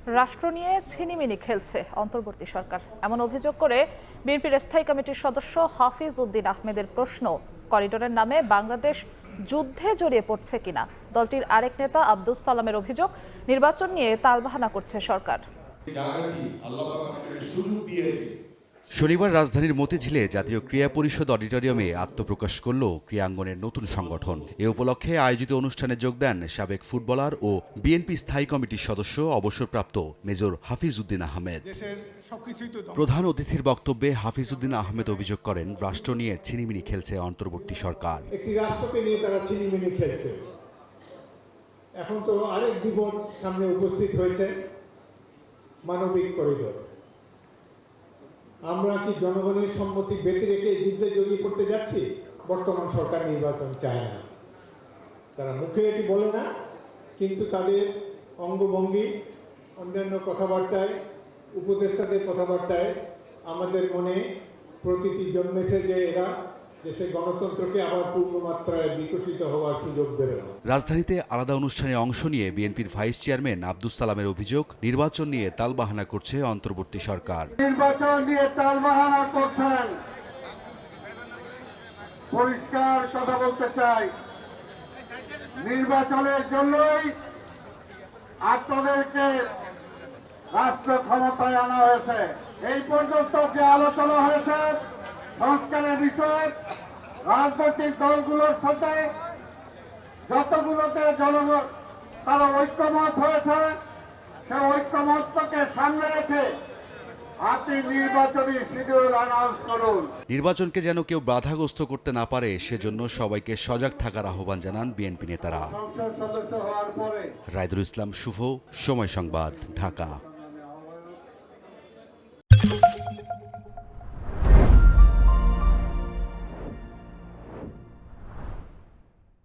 রাষ্ট্র নিয়ে ছিনিমিনি খেলছে অন্তর্বর্তী সরকার, এমন অভিযোগ করে বিএনপির স্থায়ী কমিটির সদস্য হাফিজ উদ্দিন আহমেদের প্রশ্ন, করিডোরের নামে বাংলাদেশ যুদ্ধে জড়িয়ে পড়ছে কিনা। দলটির আরেক নেতা আব্দুস সালামের অভিযোগ, নির্বাচন নিয়ে তালবাহানা করছে সরকার। শনিবার রাজধানীর মতিঝিলে জাতীয় ক্রীড়া পরিষদ অডিটোরিয়ামে আত্মপ্রকাশ করল ক্রীড়াঙ্গনের নতুন সংগঠন। এ উপলক্ষে আয়োজিত অনুষ্ঠানে যোগ দেন সাবেক ফুটবলার ও বিএনপি স্থায়ী কমিটির সদস্য অবসরপ্রাপ্ত মেজর হাফিজ উদ্দিন আহমেদ। প্রধান অতিথির বক্তব্যে হাফিজ উদ্দিন আহমেদ অভিযোগ করেন, রাষ্ট্র নিয়ে ছিনিমিনি খেলছে অন্তর্বর্তী সরকার। একটি রাষ্ট্রকে নিয়ে তারা ছিনিমিনি খেলছে। এখন তো আরেক বিপদ সামনে উপস্থিত হয়েছে, মানবিক করিডোর। আমরা কি জনগণের সম্মতি ব্যতি রেখে যুদ্ধে জড়িয়ে পড়তে যাচ্ছি? বর্তমান সরকার নির্বাচন চায় না, তারা মুখে এটি বলে না, কিন্তু তাদের অঙ্গভঙ্গি, অন্যান্য কথাবার্তায়, উপদেষ্টাদের কথাবার্তায় আমাদের মনে প্রতীতি জন্মেছে যে এরা দেশের গণতন্ত্রকে আবার পূর্ণমাত্রায় বিকশিত হওয়ার সুযোগ দেবে না। রাজধানীতে আলাদা অনুষ্ঠানে অংশ নিয়ে বিএনপির ভাইস চেয়ারম্যান আব্দুস সালামের অভিযোগ, নির্বাচন নিয়ে তালবাহানা করছে অন্তর্বর্তী সরকার। নির্বাচন নিয়ে তালবাহানা করছেন। পরিষ্কার কথা বলতে চাই, নির্বাচনের জন্যই আপনাদেরকে রাষ্ট্র ক্ষমতায় আনা হয়েছে। এই পর্যন্ত যে আলোচনা হয়েছে সংস্কারের বিষয়ে রাজনৈতিক দলগুলোর সাথে যতগুলোতে জনগণ তারা ঐক্যমত হয়েছে, সে ঐক্যমতকে সামনে রেখে আপনি নির্বাচনী শিডিউল অ্যানাউন্স করুন। নির্বাচনকে যেন কেউ বাধাগ্রস্ত করতে না পারে, সেজন্য সবাইকে সজাগ থাকার আহ্বান জানান বিএনপি নেতারা। সংসদ সদস্য হওয়ার পরে রায়দুল ইসলাম শুভ, সময় সংবাদ, ঢাকা।